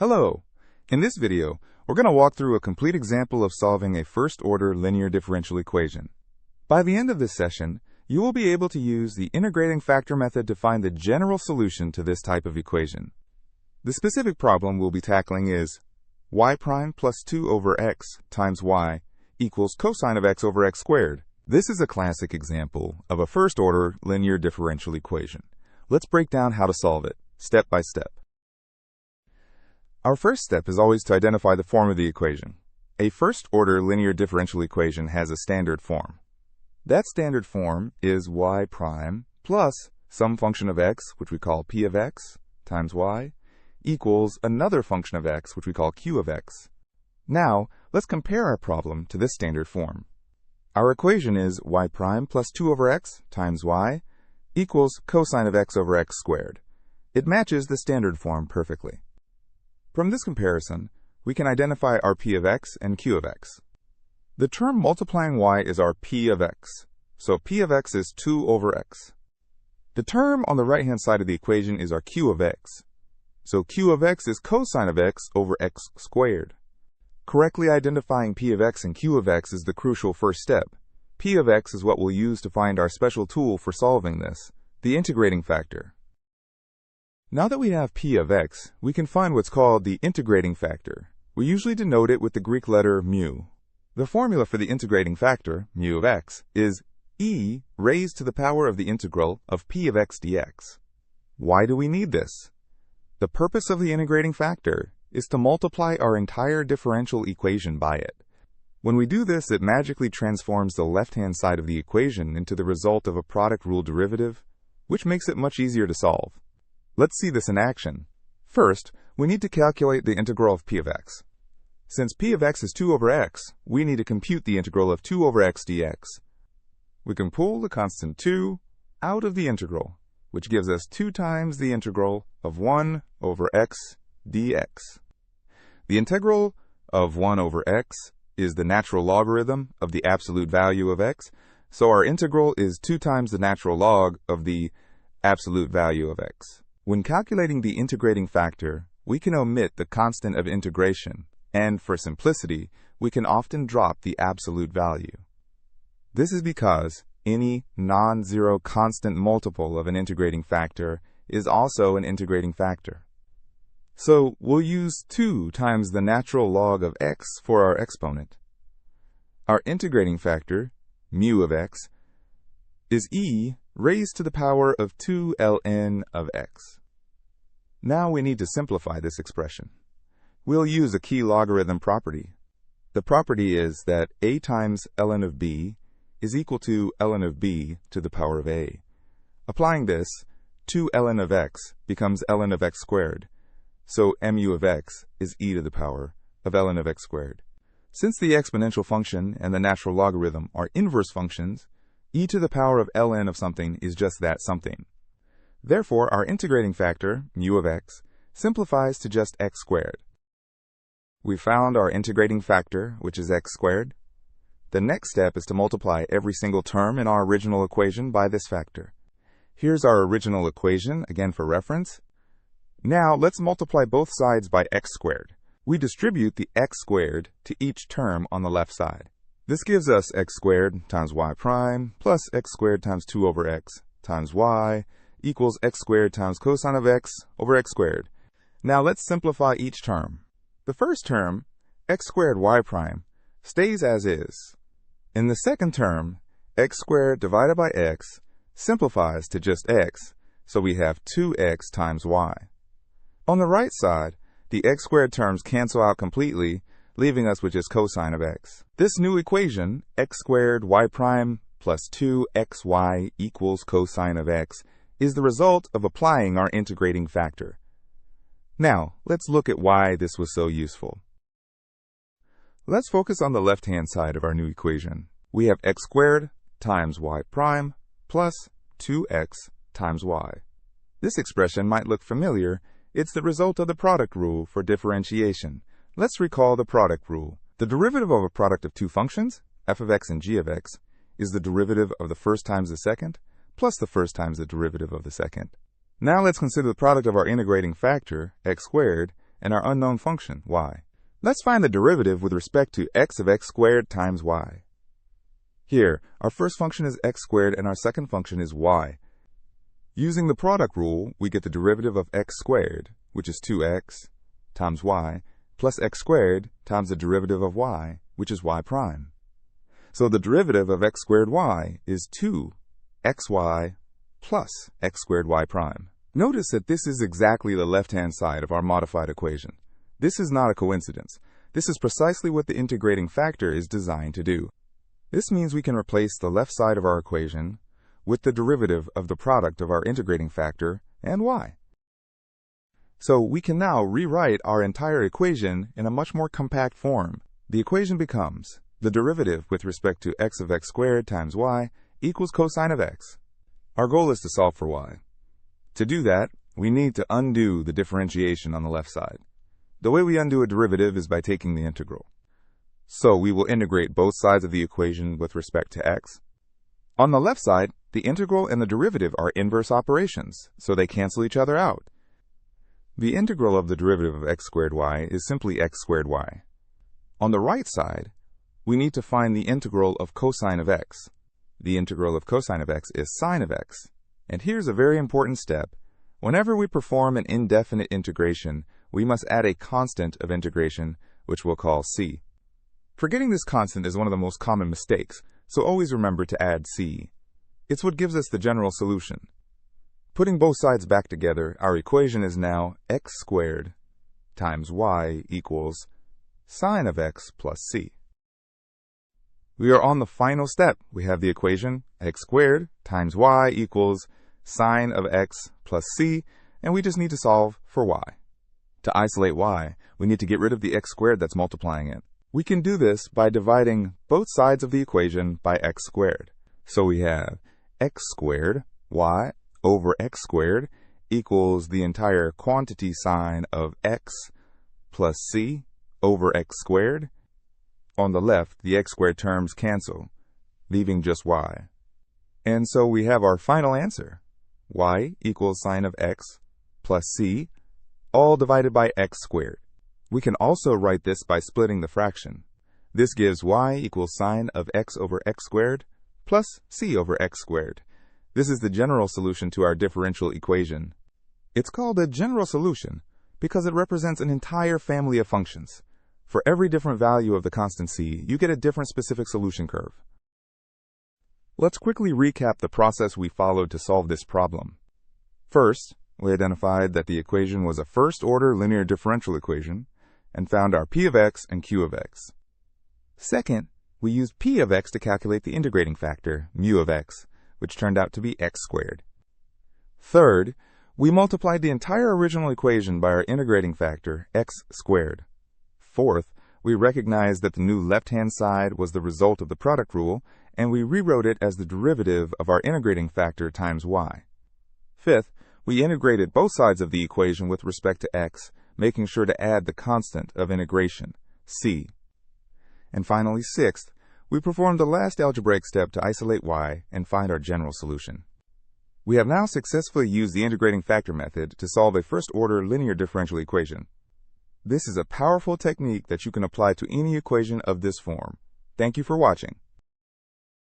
Hello! In this video, we're going to walk through a complete example of solving a first-order linear differential equation. By the end of this session, you will be able to use the integrating factor method to find the general solution to this type of equation. The specific problem we'll be tackling is y prime plus 2 over x times y equals cosine of x over x squared. This is a classic example of a first-order linear differential equation. Let's break down how to solve it, step by step. Our first step is always to identify the form of the equation. A first-order linear differential equation has a standard form. That standard form is y prime plus some function of x, which we call p of x, times y, equals another function of x, which we call q of x. Now, let's compare our problem to this standard form. Our equation is y prime plus 2 over x times y equals cosine of x over x squared. It matches the standard form perfectly. From this comparison, we can identify our p of x and q of x. The term multiplying y is our p of x, so p of x is 2 over x. The term on the right-hand side of the equation is our q of x, so q of x is cosine of x over x squared. Correctly identifying p of x and q of x is the crucial first step. P of x is what we'll use to find our special tool for solving this, the integrating factor. Now that we have p of x, we can find what's called the integrating factor. We usually denote it with the Greek letter mu. The formula for the integrating factor, mu of x, is e raised to the power of the integral of p of x dx. Why do we need this? The purpose of the integrating factor is to multiply our entire differential equation by it. When we do this, it magically transforms the left-hand side of the equation into the result of a product rule derivative, which makes it much easier to solve. Let's see this in action. First, we need to calculate the integral of p of x. Since p of x is 2 over x, we need to compute the integral of 2 over x dx. We can pull the constant 2 out of the integral, which gives us 2 times the integral of 1 over x dx. The integral of 1 over x is the natural logarithm of the absolute value of x, so our integral is 2 times the natural log of the absolute value of x. When calculating the integrating factor, we can omit the constant of integration, and for simplicity, we can often drop the absolute value. This is because any non-zero constant multiple of an integrating factor is also an integrating factor. So we'll use 2 times the natural log of x for our exponent. Our integrating factor, mu of x, is e raised to the power of 2 ln of x. Now we need to simplify this expression. We'll use a key logarithm property. The property is that a times ln of b is equal to ln of b to the power of a. Applying this, 2 ln of x becomes ln of x squared, so mu of x is e to the power of ln of x squared. Since the exponential function and the natural logarithm are inverse functions, e to the power of ln of something is just that something. Therefore, our integrating factor, mu of x, simplifies to just x squared. We found our integrating factor, which is x squared. The next step is to multiply every single term in our original equation by this factor. Here's our original equation, again for reference. Now, let's multiply both sides by x squared. We distribute the x squared to each term on the left side. This gives us x squared times y prime plus x squared times 2 over x times y equals x squared times cosine of x over x squared. Now let's simplify each term. The first term, x squared y prime, stays as is. In the second term, x squared divided by x simplifies to just x, so we have 2x times y. On the right side, the x squared terms cancel out completely, leaving us with just cosine of x. This new equation, x squared y prime plus 2xy equals cosine of x, is the result of applying our integrating factor. Now, let's look at why this was so useful. Let's focus on the left-hand side of our new equation. We have x squared times y prime plus 2x times y. This expression might look familiar. It's the result of the product rule for differentiation. Let's recall the product rule. The derivative of a product of two functions, f of x and g of x, is the derivative of the first times the second, plus the first times the derivative of the second. Now let's consider the product of our integrating factor, x squared, and our unknown function, y. Let's find the derivative with respect to x of x squared times y. Here, our first function is x squared and our second function is y. Using the product rule, we get the derivative of x squared, which is 2x, times y, plus x squared times the derivative of y, which is y prime. So the derivative of x squared y is 2xy plus x squared y prime. Notice that this is exactly the left-hand side of our modified equation. This is not a coincidence. This is precisely what the integrating factor is designed to do. This means we can replace the left side of our equation with the derivative of the product of our integrating factor and y. So we can now rewrite our entire equation in a much more compact form. The equation becomes the derivative with respect to x of x squared times y equals cosine of x. Our goal is to solve for y. To do that, we need to undo the differentiation on the left side. The way we undo a derivative is by taking the integral. So we will integrate both sides of the equation with respect to x. On the left side, the integral and the derivative are inverse operations, so they cancel each other out. The integral of the derivative of x squared y is simply x squared y. On the right side, we need to find the integral of cosine of x. The integral of cosine of x is sine of x. And here's a very important step. Whenever we perform an indefinite integration, we must add a constant of integration, which we'll call c. Forgetting this constant is one of the most common mistakes, so always remember to add c. It's what gives us the general solution. Putting both sides back together, our equation is now x squared times y equals sine of x plus c. We are on the final step. We have the equation x squared times y equals sine of x plus c, and we just need to solve for y. To isolate y, we need to get rid of the x squared that's multiplying it. We can do this by dividing both sides of the equation by x squared. So we have x squared y over x squared equals the entire quantity sine of x plus c over x squared. On the left, the x squared terms cancel, leaving just y. And so we have our final answer. Y equals sine of x plus c, all divided by x squared. We can also write this by splitting the fraction. This gives y equals sine of x over x squared plus c over x squared. This is the general solution to our differential equation. It's called a general solution because it represents an entire family of functions. For every different value of the constant c, you get a different specific solution curve. Let's quickly recap the process we followed to solve this problem. First, we identified that the equation was a first-order linear differential equation and found our p of x and q of x. Second, we used p of x to calculate the integrating factor, mu of x, which turned out to be x squared. Third, we multiplied the entire original equation by our integrating factor, x squared. Fourth, we recognized that the new left-hand side was the result of the product rule, and we rewrote it as the derivative of our integrating factor times y. Fifth, we integrated both sides of the equation with respect to x, making sure to add the constant of integration, c. And finally, sixth, we performed the last algebraic step to isolate y and find our general solution. We have now successfully used the integrating factor method to solve a first-order linear differential equation. This is a powerful technique that you can apply to any equation of this form. Thank you for watching.